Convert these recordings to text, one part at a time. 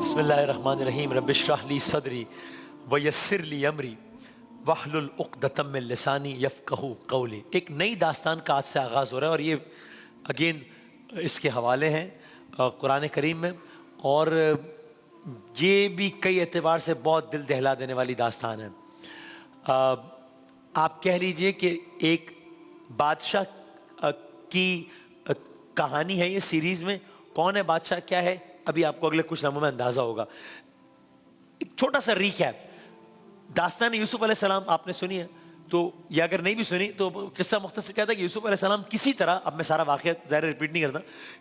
बिस्मिल्लाहिर्रहमानिर्रहीम रब्बिश्रह ली सदरी वयस्सिर ली अमरी वहलुल उक़दतम मिन लिसानी यफ़क़हू क़ौली। एक नई दास्तान का आज से आगाज़ हो रहा है और ये अगेन इसके हवाले हैं कुरान करीम में, और ये भी कई एतबार से बहुत दिल दहला देने वाली दास्तान है। आप कह लीजिए कि एक बादशाह की कहानी है ये सीरीज़ में। कौन है बादशाह, क्या है, अभी आपको अगले कुछ लम्हों में अंदाज़ा होगा। एक छोटा सा रीकैप, दास्तान यूसुफ अलैहिस्सलाम आपने सुनी है, तो या अगर नहीं भी सुनी तो किस्सा मुख्तसर कहता है कि यूसुफ अलैहिस्सलाम किसी तरह, अब मैं सारा वाक़या ज़ाहिर रिपीट नहीं करता,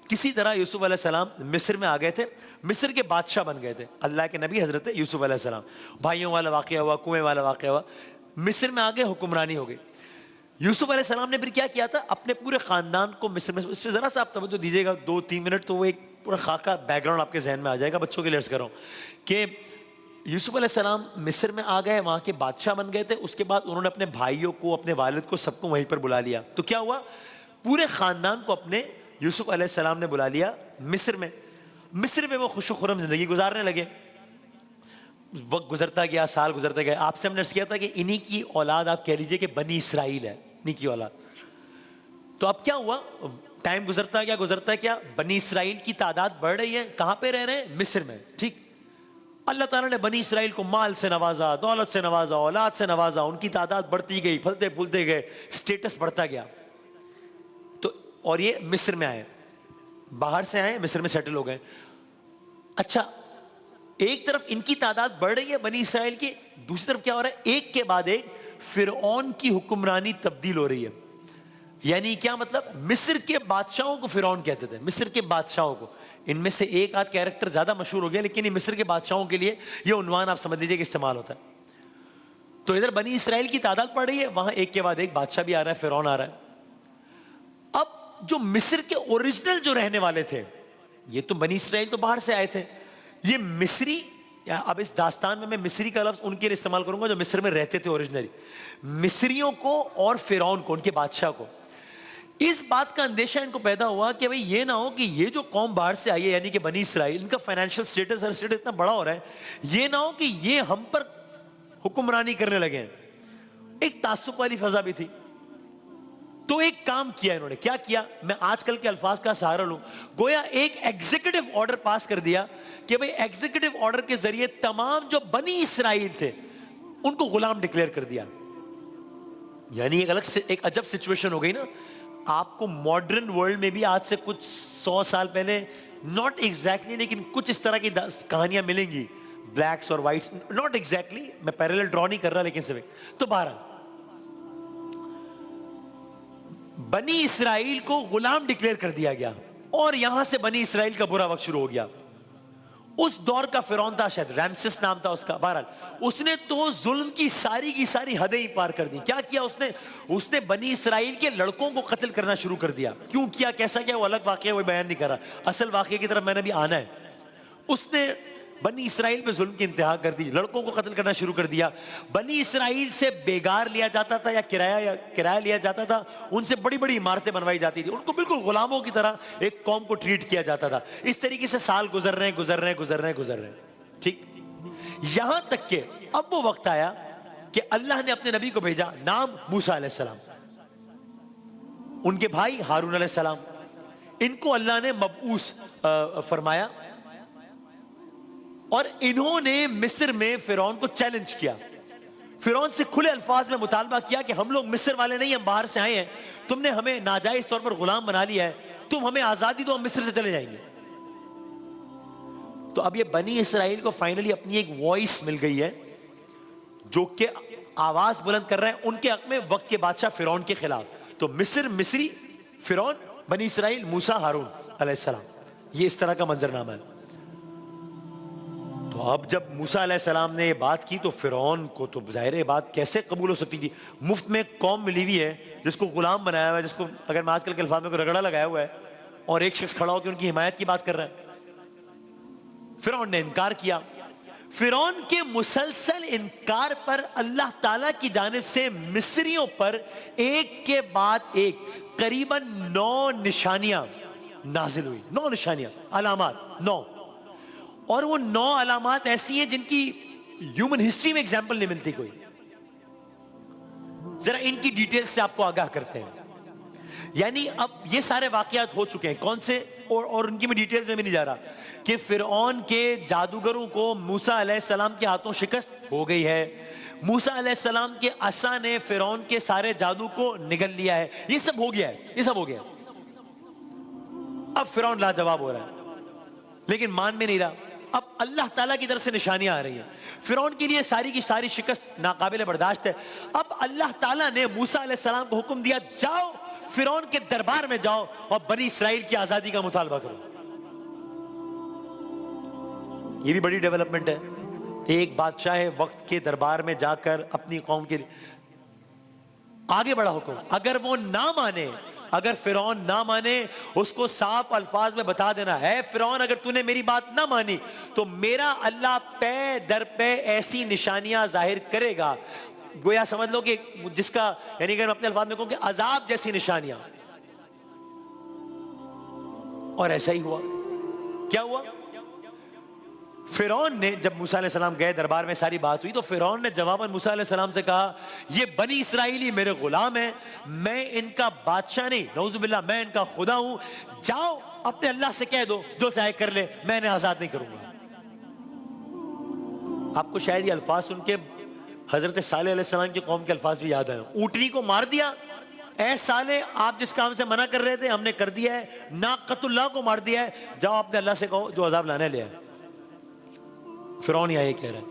किसी तरह यूसुफ अलैहिस्सलाम मिस्र में आ गए थे, मिस्र के बादशाह बन गए थे। अल्लाह के नबी हज़रत यूसुफ अलैहिस्सलाम, भाइयों वाला वाक़या हुआ, कुएँ वाला वाक़या हुआ, मिस्र में आ गए, हुक्मरानी हो गई। यूसुफ अलैहिस्सलाम ने फिर क्या किया था, अपने पूरे ख़ानदान को मिस्र में, इस पर ज़रा सा आप तवज्जो दीजिएगा 2-3 मिनट, तो वो एक पूरा खाका बैकग्राउंड आपके जहन में आ जाएगा। बच्चों के लिए अर्ज़ कर रहा हूँ कि यूसुफ अलैहिस्सलाम मिस्र में आ गए, वहाँ के बादशाह बन गए थे। उसके बाद उन्होंने अपने भाइयों को, अपने वालिद को, सबको वहीं पर बुला लिया। तो क्या हुआ, पूरे ख़ानदान को अपने यूसुफ अलैहिस्सलाम ने बुला लिया मिस्र में। मिस्र में वो खुश खुर्रम ज़िंदगी गुजारने लगे। वक्त गुजरता गया, साल गुजरते गए। आपसे हमने अर्ज़ किया था कि इन्हीं की औलाद आप कह लीजिए कि बनी इसराइल है, इन्हीं की औलाद। तो अब क्या हुआ, टाइम गुजरता क्या, बनी इसराइल की तादाद बढ़ रही है। कहाँ पे रह रहे हैं, मिस्र में। ठीक, अल्लाह ताला ने बनी इसराइल को माल से नवाजा, दौलत से नवाजा, औलाद से नवाजा, उनकी तादाद बढ़ती गई, फलते फूलते गए, स्टेटस बढ़ता गया। तो और ये मिस्र में आए, बाहर से आए, मिस्र में सेटल हो गए। अच्छा, एक तरफ इनकी तादाद बढ़ रही है बनी इसराइल की, दूसरी तरफ क्या हो रहा है, एक के बाद एक फिरौन की हुक्मरानी तब्दील हो रही है। यानी क्या मतलब, मिस्र के बादशाहों को फिरौन कहते थे, मिस्र के बादशाहों को। इनमें से एक आध कैरेक्टर ज्यादा मशहूर हो गया, लेकिन ये मिस्र के बादशाहों के लिए ये उन्वान आप समझ लीजिए कि इस्तेमाल होता है। तो इधर बनी इसराइल की तादाद बढ़ रही है, वहां एक के बाद एक बादशाह भी आ रहा है, फिरौन आ रहा है। अब जो मिस्र के ओरिजिनल जो रहने वाले थे, ये तो बनी इसराइल तो बाहर से आए थे, ये मिस्री, या अब इस दास्तान में मैं मिस्री का लफ्ज उनके लिए इस्तेमाल करूंगा जो मिस्र में रहते थे ओरिजिनली, मिस्रियों को और फिरौन को, उनके बादशाह को। इस बात का अंदेशा इनको पैदा हुआ कि भाई ये ना हो कि ये जो कौम बाहर से आई है, यानी कि बनी इसराइल, इनका फाइनेंशियल स्टेटस, हर स्टेटस इतना बड़ा हो रहा है, ये ना हो कि ये हम पर हुक्मरानी करने लगे हैं। एक तासुब वाली फजा भी थी। तो एक काम किया इन्होंने, क्या किया, मैं आजकल के अल्फाज का सहारा लूं, गोया एक एग्जीक्यूटिव ऑर्डर पास कर दिया कि भाई एग्जीक्यूटिव ऑर्डर के जरिए तमाम जो बनी इसराइल थे उनको गुलाम डिक्लेयर कर दिया। यानी एक अलग से एक अजब सिचुएशन हो गई ना। आपको मॉडर्न वर्ल्ड में भी आज से कुछ 100 साल पहले, नॉट एग्जैक्टली लेकिन कुछ इस तरह की कहानियां मिलेंगी, ब्लैक्स और वाइट्स, नॉट एग्जैक्टली, मैं पैरेलल ड्रॉ नहीं कर रहा, लेकिन सिर्फ तो बहरहाल बनी इसराइल को गुलाम डिक्लेयर कर दिया गया और यहां से बनी इसराइल का बुरा वक्त शुरू हो गया। उस दौर का फिरौन था, शायद रैमसेस नाम था उसका, बहरहाल उसने तो जुल्म की सारी हदें ही पार कर दी। क्या किया उसने बनी इसराइल के लड़कों को कत्ल करना शुरू कर दिया। क्यों किया, कैसा किया, वो अलग वाकया, वो बयान नहीं कर रहा, असल वाकये की तरफ मैंने भी आना है। उसने बनी इसराइल पे जुल्म की इंतहा कर दी, लड़कों को कत्ल करना शुरू कर दिया। बनी इसराइल से बेगार लिया जाता था या किराया लिया जाता था, उनसे बड़ी बड़ी इमारतें बनवाई जाती थी, उनको बिल्कुल गुलामों की तरह एक कौम को ट्रीट किया जाता था। इस तरीके से साल गुजर रहे। ठीक, यहां तक के अब वो वक्त आया कि अल्लाह ने अपने नबी को भेजा, नाम मूसा अलैहिस्सलाम, उनके भाई हारून अलैहिस्सलाम, इनको अल्लाह ने मबऊस फरमाया और इन्होंने मिस्र में फिरौन को चैलेंज किया। फिरौन से खुले अल्फाज में मुतालबा किया कि हम लोग मिस्र वाले नहीं, हम बाहर से आए हैं, तुमने हमें नाजायज तौर पर गुलाम बना लिया है, तुम हमें आजादी दो, हम मिस्र से चले जाएंगे। तो अब ये बनी इसराइल को फाइनली अपनी एक वॉइस मिल गई है जो कि आवाज बुलंद कर रहे हैं उनके हक में वक्त के बादशाह फिरौन के खिलाफ। तो मिस्र मिस्री, फिरौन बनी इसराइल, मूसा हारून अलैहिस्सलाम, ये इस तरह का मंजरनामा है। तो अब जब मूसा अलैहिस्सलाम ने ये बात की तो फिरौन को तो जाहिर है बात कैसे कबूल हो सकती थी। मुफ्त में कौम मिली हुई है जिसको गुलाम बनाया हुआ है, जिसको अगर मैं आजकल के अल्फाज में रगड़ा लगाया हुआ है, और एक शख्स खड़ा होकर उनकी हिमायत की बात कर रहा है। फिरौन ने इनकार किया। फिरौन के मुसलसल इनकार पर अल्लाह ताला की जानिब से मिस्रियों पर एक के बाद एक करीबन 9 निशानियां नाजिल हुई। 9 निशानियां, अलामात 9। और वो 9 अलामात ऐसी हैं जिनकी ह्यूमन हिस्ट्री में एग्जाम्पल नहीं मिलती कोई। जरा इनकी डिटेल से आपको आगाह करते हैं। यानी अब ये सारे वाकयात हो चुके हैं, कौन से, और उनकी मैं डिटेल्स में भी नहीं जा रहा, कि फिरौन के जादूगरों को मूसा अलैहिस्सलाम के हाथों शिकस्त हो गई है। मूसा अलैहिस्सलाम के असा ने फिरौन के सारे जादू को निगल लिया है। ये सब हो गया है, ये सब हो गया। अब फिरौन लाजवाब हो रहा है लेकिन मान में नहीं रहा। अब अल्लाह ताला की तरफ से निशानियां आ रही हैं। फिरौन के लिए सारी की सारी शिकस्त नाकाबिल बर्दाश्त है। अब अल्लाह ताला ने मूसा अलैहिस्सलाम को हुक्म दिया, जाओ फिरौन के दरबार में जाओ और बनी इसराइल की आजादी का मुतालबा करो। ये भी बड़ी डेवलपमेंट है। एक बादशाह वक्त के दरबार में जाकर अपनी कौम के आगे बढ़ा हुक्म। अगर वो ना माने, अगर फिरौन ना माने, उसको साफ अल्फाज में बता देना है, फिरौन अगर तूने मेरी बात ना मानी तो मेरा अल्लाह पे दर पे ऐसी निशानियां जाहिर करेगा, गोया समझ लो कि जिसका, यानी अगर मैं अपने अल्फाज में कहूं कि अजाब जैसी निशानियां। और ऐसा ही हुआ। क्या हुआ? फिरौन ने, जब मूसा अलैहिस्सलाम गए दरबार में, सारी बात हुई, तो फिरौन ने जवाबन मूसा अलैहिस्सलाम से कहा, ये बनी इसराइली मेरे गुलाम हैं, मैं इनका बादशाह नहीं, नऊजुबिल्लाह, मैं इनका खुदा हूं। जाओ अपने अल्लाह से कह दो जो चाहे कर ले, मैं इन्हें आजाद नहीं करूंगा। आपको शायद ये अल्फाज सुन के हजरत सालेह अलैहिस्सलाम की कौम के अल्फाज भी याद आए। ऊंटनी को मार दिया, ऐ साले आप जिस काम से मना कर रहे थे हमने कर दिया है। नाकतुल्लाह को मार दिया है, जाओ अपने अल्लाह से कहो जो अजाब लाने ले आए। फिरौन यहाँ ये कह रहा है।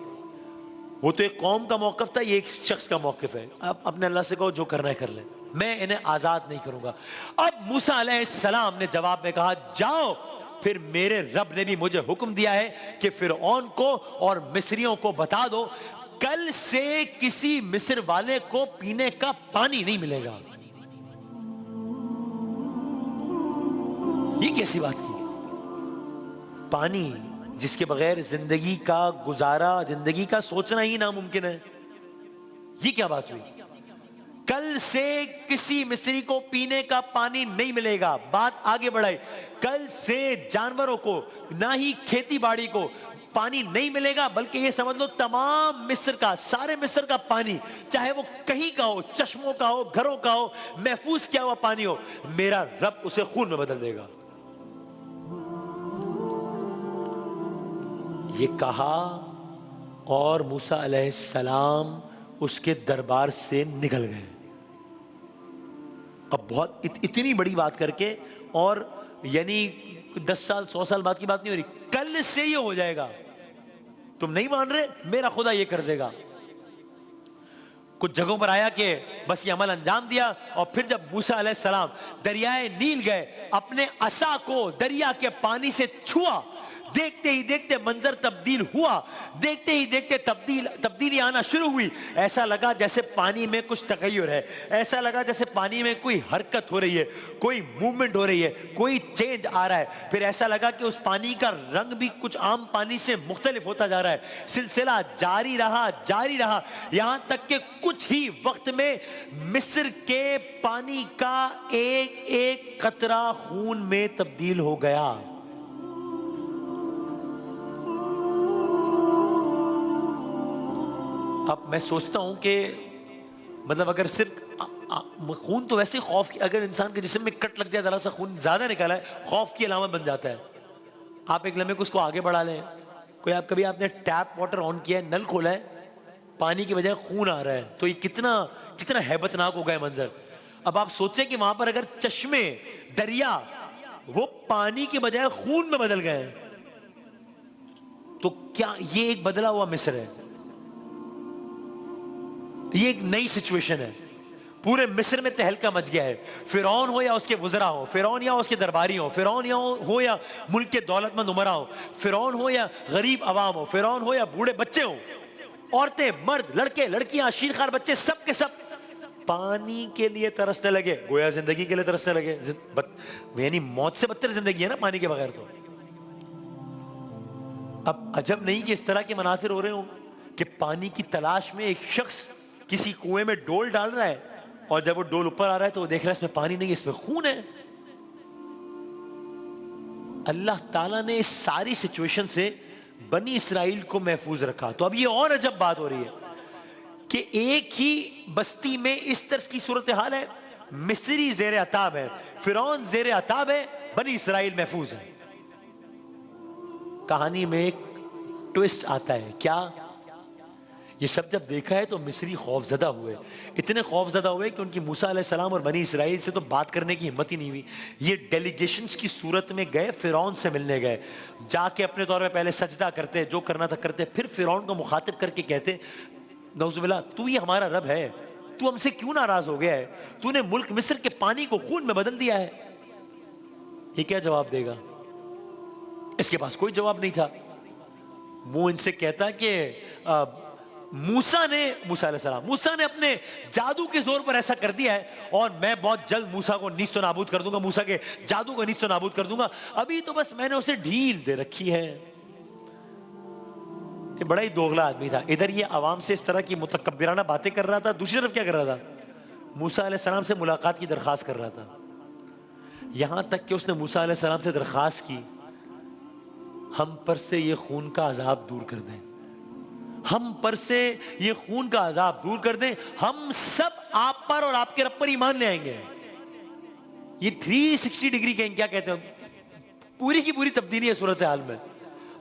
वो तो एक कौम का मौकफ था, ये एक शख्स का मौकफ है। अब अपने अल्लाह से कहो जो करना है कर ले, मैं इन्हें आजाद नहीं करूंगा। अब मूसा अलैहिस्सलाम ने जवाब में कहा, जाओ, फिर मेरे रब ने भी मुझे हुक्म दिया है कि फिरौन को और मिस्रियों को बता दो, कल से किसी मिस्र वाले को पीने का पानी नहीं मिलेगा। ये कैसी बात की? पानी जिसके बगैर जिंदगी का गुजारा, जिंदगी का सोचना ही नामुमकिन है। ये क्या बात हुई? कल से किसी मिस्री को पीने का पानी नहीं मिलेगा। बात आगे बढ़ाई, कल से जानवरों को, ना ही खेती बाड़ी को पानी नहीं मिलेगा, बल्कि ये समझ लो तमाम मिस्र का, सारे मिस्र का पानी, चाहे वो कहीं का हो, चश्मों का हो, घरों का हो, महफूज किया हुआ पानी हो, मेरा रब उसे खून में बदल देगा। ये कहा और मूसा अलैहिस्सलाम उसके दरबार से निकल गए। अब बहुत इतनी बड़ी बात करके, और यानी 10 साल 100 साल बाद की बात नहीं हो रही, कल से ये हो जाएगा। तुम नहीं मान रहे, मेरा खुदा ये कर देगा। कुछ जगहों पर आया कि बस ये अमल अंजाम दिया, और फिर जब मूसा अलैहिस्सलाम दरियाए नील गए, अपने असा को दरिया के पानी से छुआ, देखते ही देखते मंजर तब्दील हुआ, देखते ही देखते तब्दीली आना शुरू हुई। ऐसा लगा जैसे पानी में कुछ तगय्युर है, ऐसा लगा जैसे पानी में कोई हरकत हो रही है, कोई मूवमेंट हो रही है, कोई चेंज आ रहा है। फिर ऐसा लगा कि उस पानी का रंग भी कुछ आम पानी से मुख्तलिफ होता जा रहा है। सिलसिला जारी रहा, जारी रहा, यहां तक कि कुछ ही वक्त में मिस्र के पानी का एक एक कतरा खून में तब्दील हो गया। अब मैं सोचता हूं कि मतलब अगर सिर्फ खून तो वैसे खौफ की, अगर इंसान के जिस्म में कट लग जाए, जरा सा खून ज्यादा निकाला है, खौफ की अलामत बन जाता है। आप एक लम्हे को उसको आगे बढ़ा लें। कभी आपने टैप वाटर ऑन किया है, नल खोला है, पानी की बजाय खून आ रहा है, तो ये कितना कितना हैबतनाक होगा मंजर। अब आप सोचें कि वहां पर अगर चश्मे, दरिया, वो पानी की बजाय खून में बदल गए, तो क्या ये एक बदला हुआ मिस्र है? ये एक नई सिचुएशन है। पूरे मिस्र में तहलका मच गया है। फिरौन हो या उसके वज़रा हो, फिरौन या उसके दरबारी हो, फिरौन हो या मुल्क के दौलतमंद उमरा हो, फिरौन हो या गरीब अवाम हो, फिरौन हो या बूढ़े बच्चे हो, औरतें, मर्द, लड़के, लड़कियां, शीरखार बच्चे, सब के सब पानी के लिए तरसने लगे, गोया जिंदगी के लिए तरसने लगे। यानी मौत से बदतर जिंदगी है ना पानी के बगैर। तो अब अजब नहीं कि इस तरह के मनासिर हो रहे हो कि पानी की तलाश में एक शख्स किसी कुएं में डोल डाल रहा है, और जब वो डोल ऊपर आ रहा है तो वो देख रहा है इसमें पानी नहीं, इसमें खून है। अल्लाह ताला ने इस सारी सिचुएशन से बनी इसराइल को महफूज रखा। तो अब ये और अजब बात हो रही है कि एक ही बस्ती में इस तरह की सूरत हाल है, मिस्री जेर अताब है, फिरौन जेर अताब है, बनी इसराइल महफूज है। कहानी में एक ट्विस्ट आता है, क्या? ये सब जब देखा है तो मिस्री खौफजदा हुए, इतने खौफजदा हुए कि उनकी मूसा अलैहिस्सलाम और बनी इसराइल से तो बात करने की हिम्मत ही नहीं हुई। ये डेलीगेशंस की सूरत में गए, फिरौन से मिलने गए, जाके अपने तौर पे पहले सजदा करते, जो करना था करते, फिर फिरौन को मुखातिब करके कहते, नऊजुबिल्लाह, तू ही हमारा रब है, तू हमसे क्यों नाराज हो गया है? तूने मुल्क मिस्र के पानी को खून में बदल दिया है। ये क्या जवाब देगा? इसके पास कोई जवाब नहीं था। वो इनसे कहता कि मूसा ने अपने जादू के जोर पर ऐसा कर दिया है और मैं बहुत जल्द मूसा को नीस्तो नाबूद कर दूंगा, मूसा के जादू को नीस्तो नाबूद कर दूंगा। अभी तो बस मैंने उसे ढील दे रखी है। ये बड़ा ही दोगला आदमी था। इधर ये आवाम से इस तरह की मुतकब्बिराना बातें कर रहा था, दूसरी तरफ क्या कर रहा था? मूसा अलैहिस्सलाम से मुलाकात की दरख्वास्त कर रहा था। यहां तक कि उसने मूसा अलैहिस्सलाम से दरख्वास्त की, हम पर से ये खून का अजाब दूर कर दें, हम पर से ये खून का अजाब दूर कर दें, हम सब आप पर और आपके रब पर ईमान ले आएंगे। ये 360 डिग्री के क्या कहते हैं, पूरी की पूरी तब्दीली है सूरत हाल में।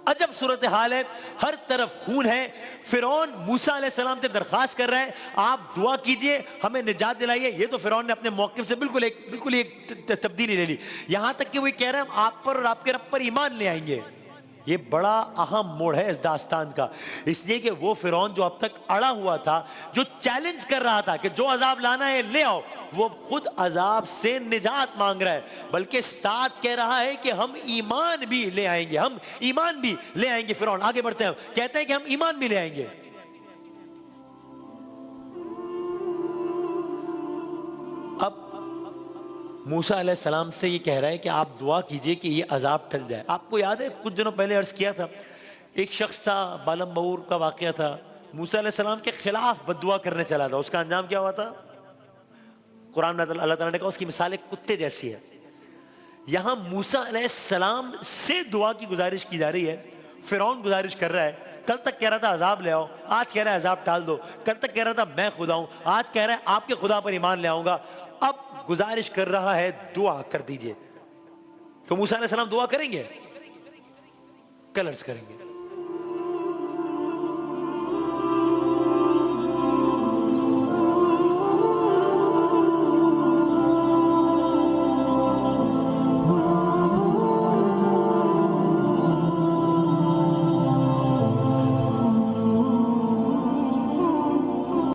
अजब सूरत हाल है, हर तरफ खून है। फिरौन मूसा अलैहिस्सलाम से दरख्वास्त कर रहा है, आप दुआ कीजिए, हमें निजात दिलाइए। ये तो फिरौन ने अपने मौक़िफ़ से बिल्कुल एक तब्दीली ले ली। यहां तक कि वो कह रहे हैं, हम आप पर और आपके रब पर ईमान ले आएंगे। ये बड़ा अहम मोड़ है इस दास्तान का, इसलिए कि वो फिरौन जो अब तक अड़ा हुआ था, जो चैलेंज कर रहा था कि जो अजाब लाना है ले आओ, वो खुद अजाब से निजात मांग रहा है, बल्कि साथ कह रहा है कि हम ईमान भी ले आएंगे, हम ईमान भी ले आएंगे। फिरौन आगे बढ़ते हैं, कहते हैं कि हम ईमान भी ले आएंगे। अब मूसा अलैहिस्सलाम से ये कह रहा है कि आप दुआ कीजिए कि ये अजाब टल जाए। आपको याद है कुछ दिनों पहले अर्ज किया था, एक शख्स था, बालम बऊर का वाकया था, मूसा अलैहिस्सलाम के खिलाफ बद्दुआ करने चला था। उसका अंजाम क्या हुआ था? कुरान में अल्लाह ताला ने कहा उसकी मिसाल एक कुत्ते जैसी है। यहां मूसा अलैहिस्सलाम से दुआ की गुजारिश की जा रही है। फिरौन गुजारिश कर रहा है, कल तक कह रहा था अजाब ले आओ, आज कह रहा है अजाब टाल दो, कल तक कह रहा था मैं खुदा हूं, आज कह रहा है आपके खुदा पर ईमान ले आऊंगा। अब गुजारिश कर रहा है दुआ कर दीजिए। तो मूसा अलैहिस्सलाम दुआ करेंगे? कल अर्ज करेंगे।